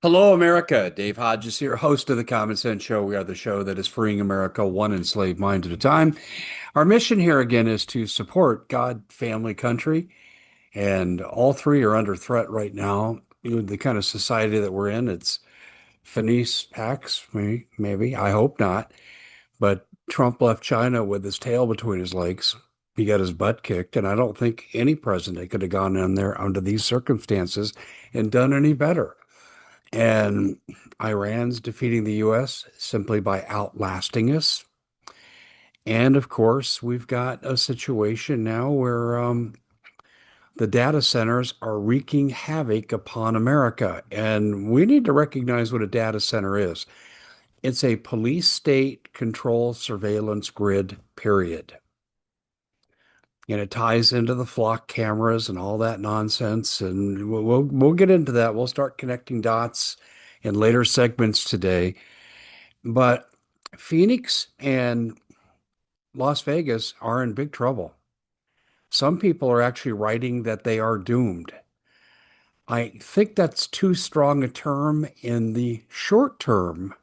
Hello, America. Dave Hodges here, host of the Common Sense Show. We are the show that is freeing America one enslaved mind at a time. Our mission here again is to support God, family, country, and all three are under threat right now. The kind of society that we're in, it's finis pax, maybe. I hope not. But Trump left China with his tail between his legs. He got his butt kicked, and I don't think any president could have gone in there under these circumstances and done any better. And Iran's defeating the US simply by outlasting us. And of course, we've got a situation now where the data centers are wreaking havoc upon America. And we need to recognize what a data center is. It's a police state control surveillance grid, period. And it ties into the flock cameras and all that nonsense. And we'll get into that. We'll start connecting dots in later segments today. But Phoenix and Las Vegas are in big trouble. Some people are actually writing that they are doomed. I think that's too strong a term in the short term,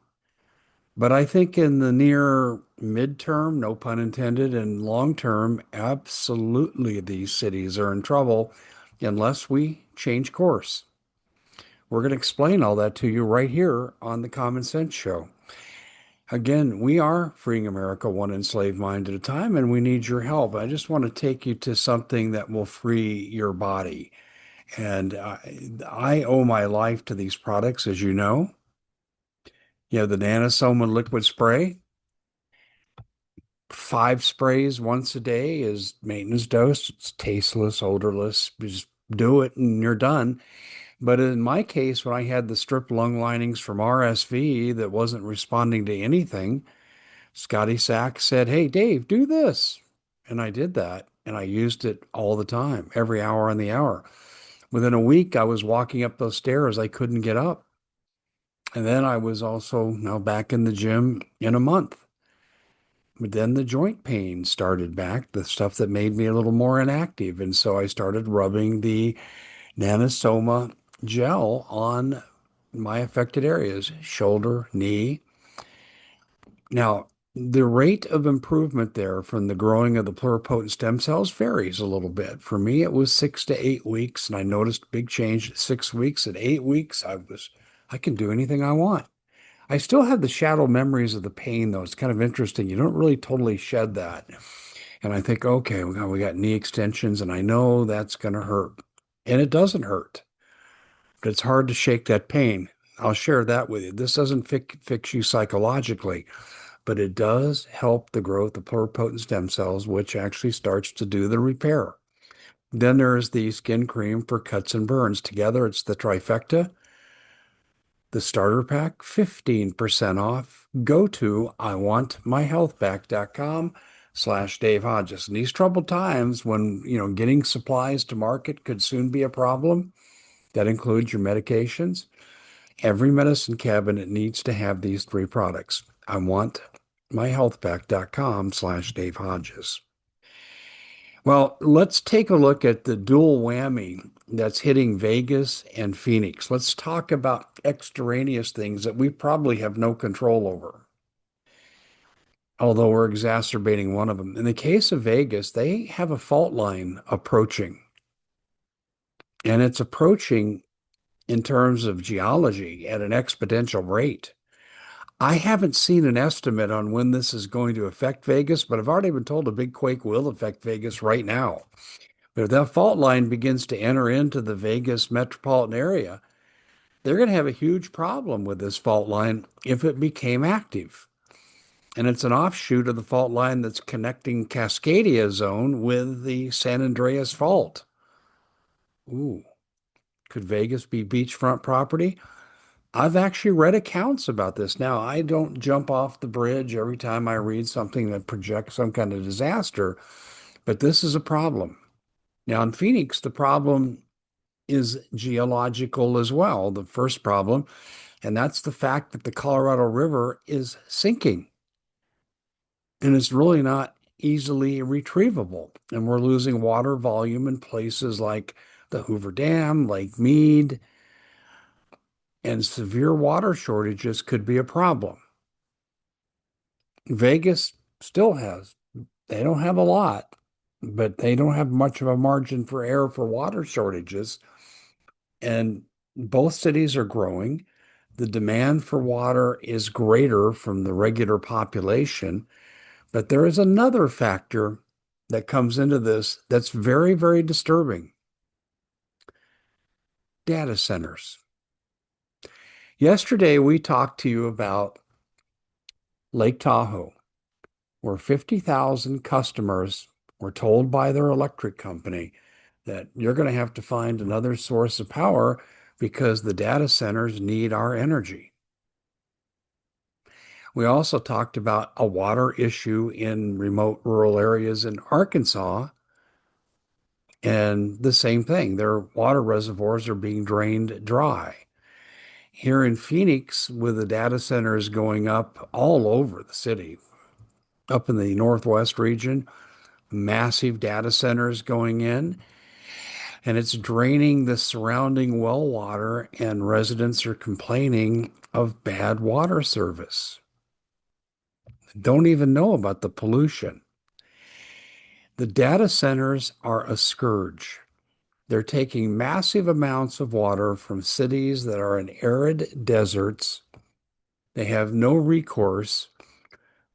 but I think in the near midterm, no pun intended, and long term, absolutely these cities are in trouble unless we change course. We're going to explain all that to you right here on the Common Sense Show. Again, we are freeing America one enslaved mind at a time, and we need your help. I just want to take you to something that will free your body. And I owe my life to these products, as you know. You have the Nanosoma liquid spray. 5 sprays once a day is maintenance dose. It's tasteless, odorless. You just do it and you're done. But in my case, when I had the strip lung linings from RSV that wasn't responding to anything, Scotty Sachs said, "Hey, Dave, do this." And I did that. And I used it all the time, every hour on the hour. Within a week, I was walking up those stairs. I couldn't get up. And then I was also now back in the gym in a month. But then the joint pain started back, the stuff that made me a little more inactive. And so I started rubbing the Nanosoma gel on my affected areas, shoulder, knee. Now, the rate of improvement there from the growing of the pluripotent stem cells varies a little bit. For me, it was 6 to 8 weeks, and I noticed big change at 6 weeks. At 8 weeks, I can do anything I want. I still have the shadow memories of the pain, though. It's kind of interesting. You don't really totally shed that. And I think, okay, we got knee extensions, and I know that's going to hurt. And it doesn't hurt, but it's hard to shake that pain. I'll share that with you. This doesn't fix you psychologically, but it does help the growth of pluripotent stem cells, which actually starts to do the repair. Then there's the skin cream for cuts and burns. Together, it's the trifecta. The starter pack, 15% off. Go to iwantmyhealthback.com/Dave Hodges. In these troubled times when, getting supplies to market could soon be a problem, that includes your medications. Every medicine cabinet needs to have these three products. iwantmyhealthback.com/Dave Hodges. Well, let's take a look at the dual whammy that's hitting Vegas and Phoenix. Let's talk about extraneous things that we probably have no control over, although we're exacerbating one of them. In the case of Vegas, they have a fault line approaching, and it's approaching in terms of geology at an exponential rate. I haven't seen an estimate on when this is going to affect Vegas, but I've already been told a big quake will affect Vegas right now. But if that fault line begins to enter into the Vegas metropolitan area, they're going to have a huge problem with this fault line if it became active. And it's an offshoot of the fault line that's connecting Cascadia Zone with the San Andreas Fault. Ooh, could Vegas be beachfront property? I've actually read accounts about this. Now, I don't jump off the bridge every time I read something that projects some kind of disaster, but this is a problem. Now, in Phoenix, the problem is geological as well. The first problem, and that's the fact that the Colorado River is sinking and it's really not easily retrievable. And we're losing water volume in places like the Hoover Dam, Lake Mead, and severe water shortages could be a problem. Vegas still has, they don't have a lot, but they don't have much of a margin for error for water shortages. And both cities are growing. The demand for water is greater from the regular population. But there is another factor that comes into this that's very, very disturbing. Data centers. Yesterday, we talked to you about Lake Tahoe, where 50,000 customers were told by their electric company that you're going to have to find another source of power because the data centers need our energy. We also talked about a water issue in remote rural areas in Arkansas, and the same thing. Their water reservoirs are being drained dry. Here in Phoenix, with the data centers going up all over the city, up in the Northwest region, massive data centers going in, and it's draining the surrounding well water, and residents are complaining of bad water service. Don't even know about the pollution. The data centers are a scourge. They're taking massive amounts of water from cities that are in arid deserts. They have no recourse,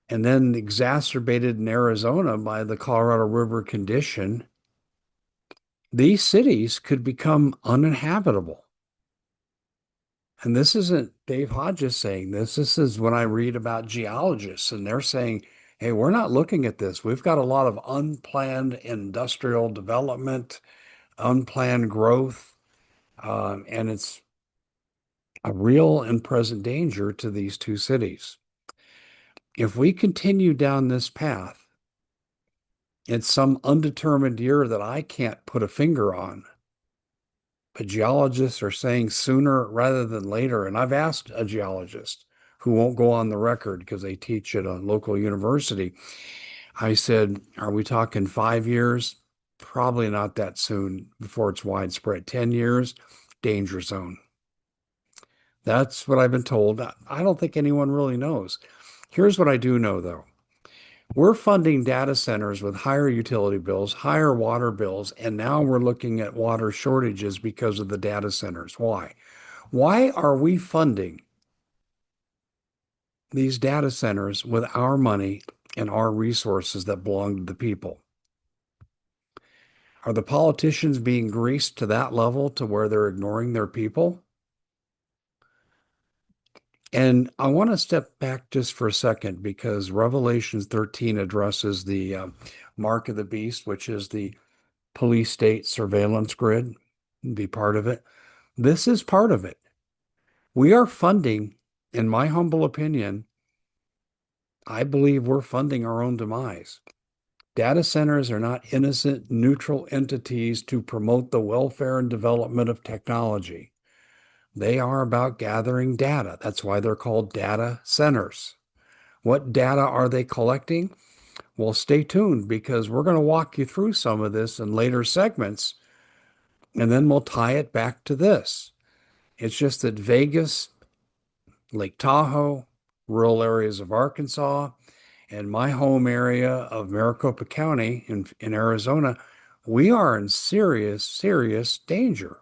and then exacerbated in Arizona by the Colorado River condition, these cities could become uninhabitable. And this isn't Dave Hodges saying this. This is when I read about geologists, and they're saying, hey, we're not looking at this. We've got a lot of unplanned industrial development, unplanned growth, and it's a real and present danger to these two cities. If we continue down this path, it's some undetermined year that I can't put a finger on. But geologists are saying sooner rather than later. And I've asked a geologist who won't go on the record because they teach at a local university. I said, are we talking 5 years? Probably not that soon before it's widespread. 10 years, danger zone. That's what I've been told. I don't think anyone really knows. Here's what I do know, though. We're funding data centers with higher utility bills, higher water bills, and now we're looking at water shortages because of the data centers. Why? Why are we funding these data centers with our money and our resources that belong to the people? Are the politicians being greased to that level to where they're ignoring their people? And I want to step back just for a second because Revelation 13 addresses the mark of the beast, which is the police state surveillance grid, be part of it. This is part of it. We are funding, in my humble opinion, I believe we're funding our own demise. Data centers are not innocent, neutral entities to promote the welfare and development of technology. They are about gathering data. That's why they're called data centers. What data are they collecting? Well, stay tuned because we're going to walk you through some of this in later segments, and then we'll tie it back to this. It's just that Vegas, Lake Tahoe, rural areas of Arkansas, and my home area of Maricopa County in Arizona, we are in serious, serious danger.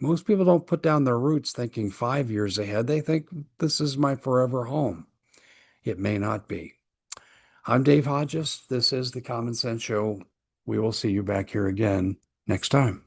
Most people don't put down their roots thinking 5 years ahead. They think this is my forever home. It may not be. I'm Dave Hodges. This is the Common Sense Show. We will see you back here again next time.